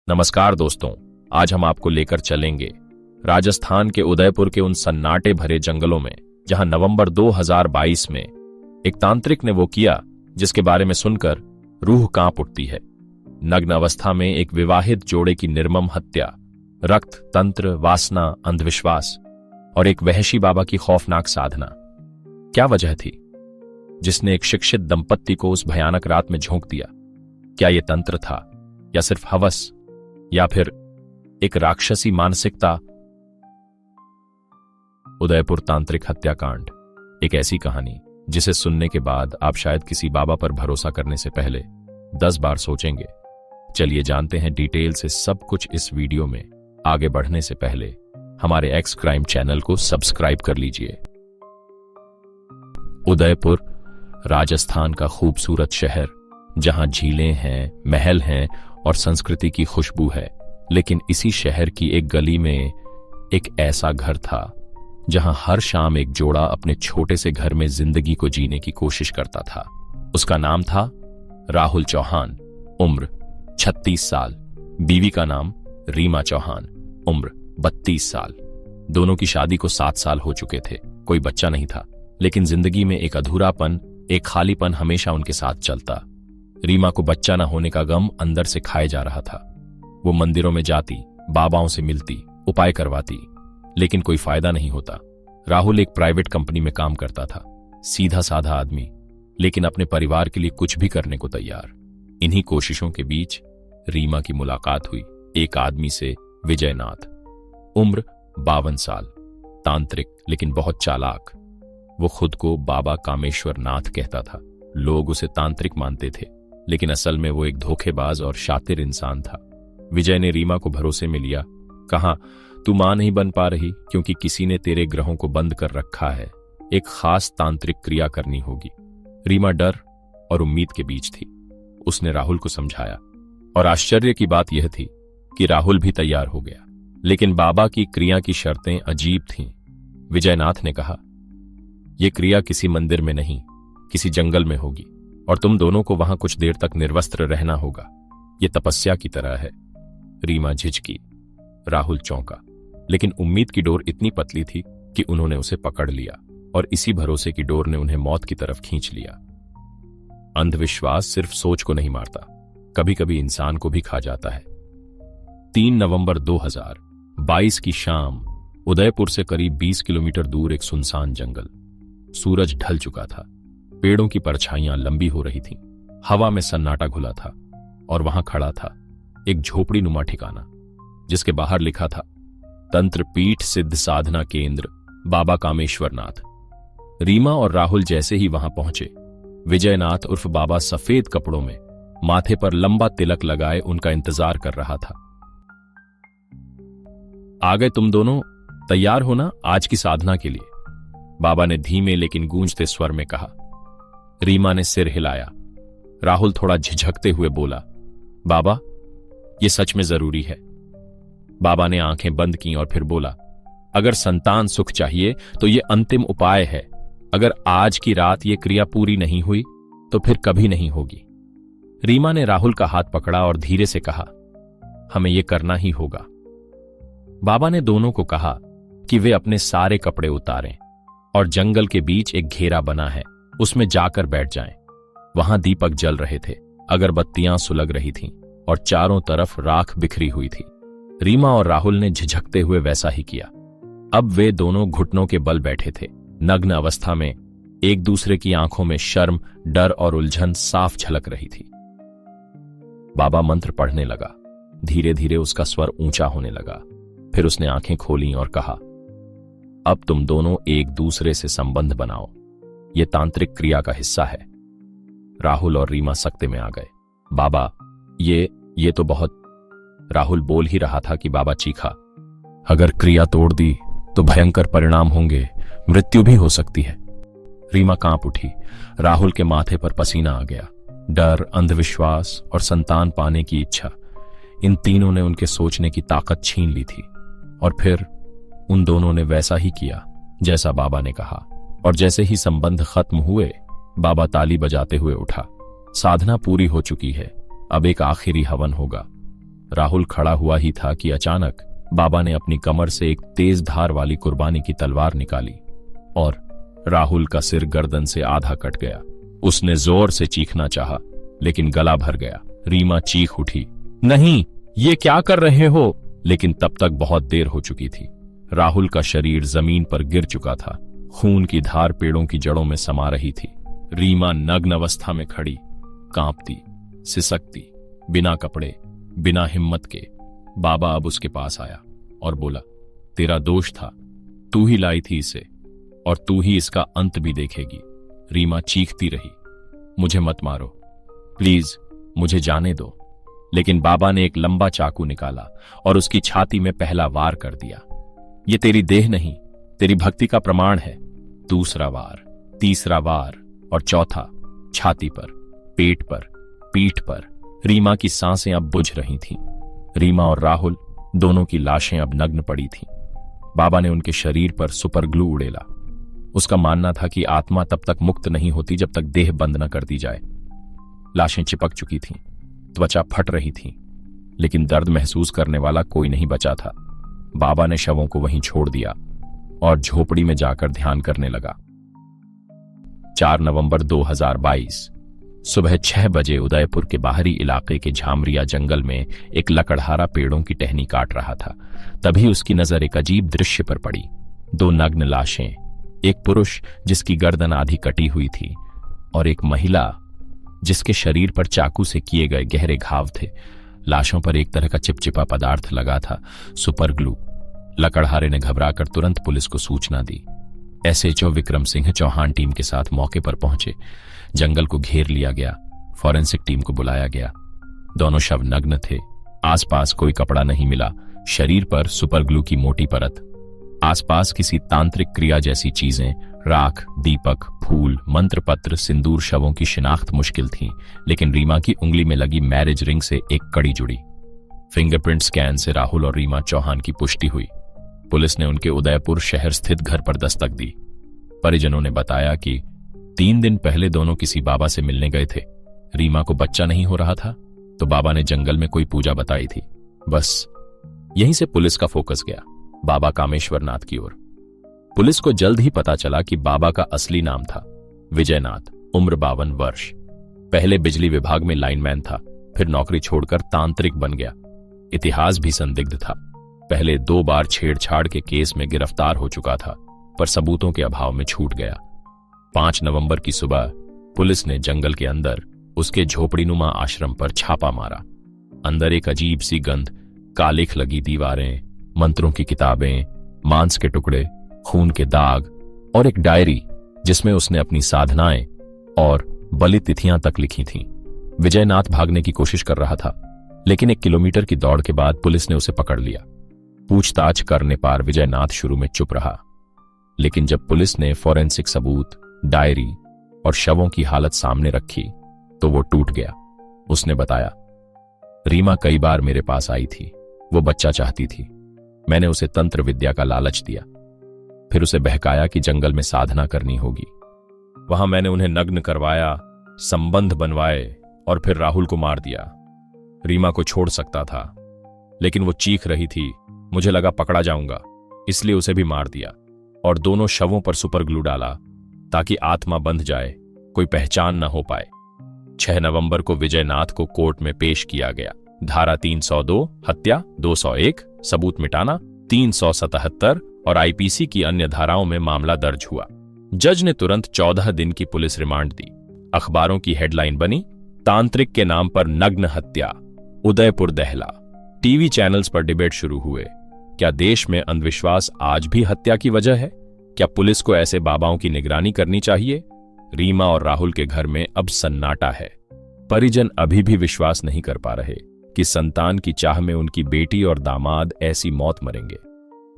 नमस्कार दोस्तों, आज हम आपको लेकर चलेंगे राजस्थान के उदयपुर के उन सन्नाटे भरे जंगलों में जहां नवंबर 2022 में एक तांत्रिक ने वो किया जिसके बारे में सुनकर रूह कांप उठती है। नग्न अवस्था में एक विवाहित जोड़े की निर्मम हत्या, रक्त, तंत्र, वासना, अंधविश्वास और एक वहशी बाबा की खौफनाक साधना। क्या वजह थी जिसने एक शिक्षित दंपत्ति को उस भयानक रात में झोंक दिया? क्या यह तंत्र था या सिर्फ हवस या फिर एक राक्षसी मानसिकता? उदयपुर तांत्रिक हत्याकांड एक ऐसी कहानी जिसे सुनने के बाद आप शायद किसी बाबा पर भरोसा करने से पहले 10 बार सोचेंगे। चलिए जानते हैं डिटेल से सब कुछ इस वीडियो में। आगे बढ़ने से पहले हमारे एक्स क्राइम चैनल को सब्सक्राइब कर लीजिए। उदयपुर राजस्थान का खूबसूरत शहर, जहां झीलें हैं, महल हैं और संस्कृति की खुशबू है। लेकिन इसी शहर की एक गली में एक ऐसा घर था जहां हर शाम एक जोड़ा अपने छोटे से घर में जिंदगी को जीने की कोशिश करता था। उसका नाम था राहुल चौहान, उम्र 36 साल। बीवी का नाम रीमा चौहान, उम्र 32 साल। दोनों की शादी को 7 साल हो चुके थे। कोई बच्चा नहीं था, लेकिन जिंदगी में एक अधूरापन, एक खालीपन हमेशा उनके साथ चलता। रीमा को बच्चा न होने का गम अंदर से खाए जा रहा था। वो मंदिरों में जाती, बाबाओं से मिलती, उपाय करवाती, लेकिन कोई फायदा नहीं होता। राहुल एक प्राइवेट कंपनी में काम करता था, सीधा साधा आदमी, लेकिन अपने परिवार के लिए कुछ भी करने को तैयार। इन्हीं कोशिशों के बीच रीमा की मुलाकात हुई एक आदमी से, विजयनाथ, उम्र 52 साल, तांत्रिक लेकिन बहुत चालाक। वो खुद को बाबा कामेश्वर नाथ कहता था। लोग उसे तांत्रिक मानते थे, लेकिन असल में वो एक धोखेबाज और शातिर इंसान था। विजय ने रीमा को भरोसे में लिया। कहा, तू मां नहीं बन पा रही क्योंकि किसी ने तेरे ग्रहों को बंद कर रखा है। एक खास तांत्रिक क्रिया करनी होगी। रीमा डर और उम्मीद के बीच थी। उसने राहुल को समझाया और आश्चर्य की बात यह थी कि राहुल भी तैयार हो गया। लेकिन बाबा की क्रिया की शर्तें अजीब थीं। विजयनाथ ने कहा, यह क्रिया किसी मंदिर में नहीं, किसी जंगल में होगी और तुम दोनों को वहां कुछ देर तक निर्वस्त्र रहना होगा। यह तपस्या की तरह है। रीमा झिझकी, राहुल चौंका, लेकिन उम्मीद की डोर इतनी पतली थी कि उन्होंने उसे पकड़ लिया और इसी भरोसे की डोर ने उन्हें मौत की तरफ खींच लिया। अंधविश्वास सिर्फ सोच को नहीं मारता, कभी कभी इंसान को भी खा जाता है। 3 नवंबर 2022 की शाम, उदयपुर से करीब 20 किलोमीटर दूर एक सुनसान जंगल। सूरज ढल चुका था, पेड़ों की परछाइयां लंबी हो रही थीं, हवा में सन्नाटा घुला था और वहां खड़ा था एक झोपड़ी नुमा ठिकाना जिसके बाहर लिखा था, तंत्र पीठ सिद्ध साधना केंद्र बाबा कामेश्वर नाथ। रीमा और राहुल जैसे ही वहां पहुंचे, विजयनाथ उर्फ बाबा सफेद कपड़ों में, माथे पर लंबा तिलक लगाए उनका इंतजार कर रहा था। आ गए तुम दोनों, तैयार हो ना आज की साधना के लिए? बाबा ने धीमे लेकिन गूंजते स्वर में कहा। रीमा ने सिर हिलाया। राहुल थोड़ा झिझकते हुए बोला, बाबा, यह सच में जरूरी है। बाबा ने आंखें बंद की और फिर बोला, अगर संतान सुख चाहिए तो यह अंतिम उपाय है। अगर आज की रात यह क्रिया पूरी नहीं हुई तो फिर कभी नहीं होगी। रीमा ने राहुल का हाथ पकड़ा और धीरे से कहा, हमें यह करना ही होगा। बाबा ने दोनों को कहा कि वे अपने सारे कपड़े उतारें और जंगल के बीच एक घेरा बना है, उसमें जाकर बैठ जाएं। वहां दीपक जल रहे थे, अगरबत्तियां सुलग रही थीं और चारों तरफ राख बिखरी हुई थी। रीमा और राहुल ने झिझकते हुए वैसा ही किया। अब वे दोनों घुटनों के बल बैठे थे, नग्न अवस्था में। एक दूसरे की आंखों में शर्म, डर और उलझन साफ झलक रही थी। बाबा मंत्र पढ़ने लगा। धीरे धीरे उसका स्वर ऊंचा होने लगा। फिर उसने आंखें खोलीं और कहा, अब तुम दोनों एक दूसरे से संबंध बनाओ। यह तांत्रिक क्रिया का हिस्सा है। राहुल और रीमा सकते में आ गए। बाबा, ये तो बहुत। राहुल बोल ही रहा था कि बाबा चीखा, अगर क्रिया तोड़ दी तो भयंकर परिणाम होंगे, मृत्यु भी हो सकती है। रीमा कांप उठी। राहुल के माथे पर पसीना आ गया। डर, अंधविश्वास और संतान पाने की इच्छा, इन तीनों ने उनके सोचने की ताकत छीन ली थी। और फिर उन दोनों ने वैसा ही किया जैसा बाबा ने कहा। और जैसे ही संबंध खत्म हुए, बाबा ताली बजाते हुए उठा। साधना पूरी हो चुकी है, अब एक आखिरी हवन होगा। राहुल खड़ा हुआ ही था कि अचानक बाबा ने अपनी कमर से एक तेज धार वाली कुर्बानी की तलवार निकाली और राहुल का सिर गर्दन से आधा कट गया। उसने जोर से चीखना चाहा, लेकिन गला भर गया। रीमा चीख उठी, नहीं, ये क्या कर रहे हो? लेकिन तब तक बहुत देर हो चुकी थी। राहुल का शरीर जमीन पर गिर चुका था। खून की धार पेड़ों की जड़ों में समा रही थी। रीमा नग्न अवस्था में खड़ी, कांपती, सिसकती, बिना कपड़े, बिना हिम्मत के। बाबा अब उसके पास आया और बोला, तेरा दोष था, तू ही लाई थी इसे और तू ही इसका अंत भी देखेगी। रीमा चीखती रही, मुझे मत मारो, प्लीज मुझे जाने दो। लेकिन बाबा ने एक लंबा चाकू निकाला और उसकी छाती में पहला वार कर दिया। ये तेरी देह नहीं, तेरी भक्ति का प्रमाण है। दूसरा वार, तीसरा वार और चौथा, छाती पर, पेट पर, पीठ पर। रीमा की सांसें अब बुझ रही थीं। रीमा और राहुल दोनों की लाशें अब नग्न पड़ी थीं। बाबा ने उनके शरीर पर सुपर ग्लू उड़ेला। उसका मानना था कि आत्मा तब तक मुक्त नहीं होती जब तक देह बंद न कर दी जाए। लाशें चिपक चुकी थीं, त्वचा फट रही थी, लेकिन दर्द महसूस करने वाला कोई नहीं बचा था। बाबा ने शवों को वहीं छोड़ दिया और झोपड़ी में जाकर ध्यान करने लगा। 4 नवंबर 2022 सुबह 6 बजे उदयपुर के बाहरी इलाके के झामरिया जंगल में एक लकड़हारा पेड़ों की टहनी काट रहा था। तभी उसकी नजर एक अजीब दृश्य पर पड़ी। 2 नग्न लाशें, एक पुरुष जिसकी गर्दन आधी कटी हुई थी और एक महिला जिसके शरीर पर चाकू से किए गए गहरे घाव थे। लाशों पर एक तरह का चिपचिपा पदार्थ लगा था, सुपर ग्लू। लकड़हारे ने घबराकर तुरंत पुलिस को सूचना दी। एसएचओ विक्रम सिंह चौहान टीम के साथ मौके पर पहुंचे। जंगल को घेर लिया गया। फॉरेंसिक टीम को बुलाया गया। दोनों शव नग्न थे। आसपास कोई कपड़ा नहीं मिला। शरीर पर सुपर ग्लू की मोटी परत। आसपास किसी तांत्रिक क्रिया जैसी चीजें, राख, दीपक, फूल, मंत्र पत्र, सिंदूर। शवों की शिनाख्त मुश्किल थी, लेकिन रीमा की उंगली में लगी मैरिज रिंग से एक कड़ी जुड़ी। फिंगरप्रिंट स्कैन से राहुल और रीमा चौहान की पुष्टि हुई। पुलिस ने उनके उदयपुर शहर स्थित घर पर दस्तक दी। परिजनों ने बताया कि 3 दिन पहले दोनों किसी बाबा से मिलने गए थे। रीमा को बच्चा नहीं हो रहा था तो बाबा ने जंगल में कोई पूजा बताई थी। बस यहीं से पुलिस का फोकस गया बाबा कामेश्वर नाथ की ओर। पुलिस को जल्द ही पता चला कि बाबा का असली नाम था विजयनाथ, उम्र 52 वर्ष। पहले बिजली विभाग में लाइनमैन था, फिर नौकरी छोड़कर तांत्रिक बन गया। इतिहास भी संदिग्ध था। पहले 2 बार छेड़छाड़ के केस में गिरफ्तार हो चुका था, पर सबूतों के अभाव में छूट गया। 5 नवंबर की सुबह पुलिस ने जंगल के अंदर उसके झोपड़ीनुमा आश्रम पर छापा मारा। अंदर एक अजीब सी गंध, कालिख लगी दीवारें, मंत्रों की किताबें, मांस के टुकड़े, खून के दाग और एक डायरी जिसमें उसने अपनी साधनाएं और बलि तिथियां तक लिखी थीं। विजयनाथ भागने की कोशिश कर रहा था, लेकिन 1 किलोमीटर की दौड़ के बाद पुलिस ने उसे पकड़ लिया। पूछताछ करने पर विजयनाथ शुरू में चुप रहा, लेकिन जब पुलिस ने फॉरेंसिक सबूत, डायरी और शवों की हालत सामने रखी तो वो टूट गया। उसने बताया, रीमा कई बार मेरे पास आई थी, वो बच्चा चाहती थी। मैंने उसे तंत्र विद्या का लालच दिया, फिर उसे बहकाया कि जंगल में साधना करनी होगी। वहां मैंने उन्हें नग्न करवाया, संबंध बनवाए और फिर राहुल को मार दिया। रीमा को छोड़ सकता था, लेकिन वो चीख रही थी। मुझे लगा पकड़ा जाऊंगा, इसलिए उसे भी मार दिया और दोनों शवों पर सुपर ग्लू डाला ताकि आत्मा बंध जाए, कोई पहचान न हो पाए। 6 नवंबर को विजयनाथ को कोर्ट में पेश किया गया। धारा 302 हत्या, 201 सबूत मिटाना, 377 और आईपीसी की अन्य धाराओं में मामला दर्ज हुआ। जज ने तुरंत 14 दिन की पुलिस रिमांड दी। अखबारों की हेडलाइन बनी, तांत्रिक के नाम पर नग्न हत्या, उदयपुर दहला। टीवी चैनल्स पर डिबेट शुरू हुए। क्या देश में अंधविश्वास आज भी हत्या की वजह है? क्या पुलिस को ऐसे बाबाओं की निगरानी करनी चाहिए? रीमा और राहुल के घर में अब सन्नाटा है। परिजन अभी भी विश्वास नहीं कर पा रहे कि संतान की चाह में उनकी बेटी और दामाद ऐसी मौत मरेंगे।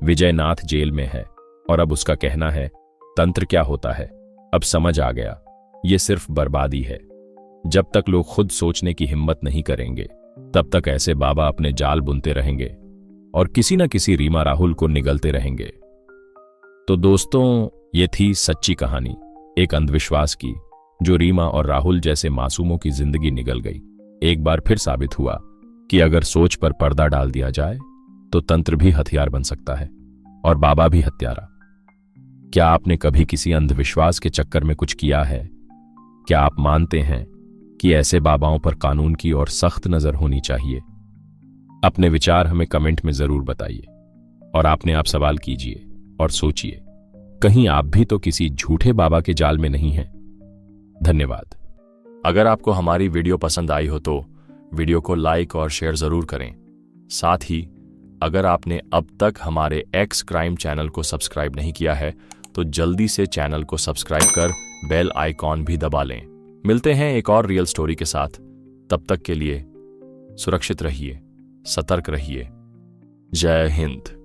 विजयनाथ जेल में है और अब उसका कहना है, तंत्र क्या होता है? अब समझ आ गया, ये सिर्फ बर्बादी है। जब तक लोग खुद सोचने की हिम्मत नहीं करेंगे, तब तक ऐसे बाबा अपने जाल बुनते रहेंगे और किसी न किसी रीमा राहुल को निगलते रहेंगे। तो दोस्तों, ये थी सच्ची कहानी एक अंधविश्वास की, जो रीमा और राहुल जैसे मासूमों की जिंदगी निगल गई। एक बार फिर साबित हुआ कि अगर सोच पर पर्दा डाल दिया जाए तो तंत्र भी हथियार बन सकता है और बाबा भी हत्यारा। क्या आपने कभी किसी अंधविश्वास के चक्कर में कुछ किया है? क्या आप मानते हैं कि ऐसे बाबाओं पर कानून की और सख्त नजर होनी चाहिए? अपने विचार हमें कमेंट में जरूर बताइए और आपने आप सवाल कीजिए और सोचिए, कहीं आप भी तो किसी झूठे बाबा के जाल में नहीं हैं। धन्यवाद। अगर आपको हमारी वीडियो पसंद आई हो तो वीडियो को लाइक और शेयर जरूर करें। साथ ही अगर आपने अब तक हमारे एक्स क्राइम चैनल को सब्सक्राइब नहीं किया है तो जल्दी से चैनल को सब्सक्राइब कर बेल आइकॉन भी दबा लें। मिलते हैं एक और रियल स्टोरी के साथ। तब तक के लिए सुरक्षित रहिए, सतर्क रहिए। जय हिंद।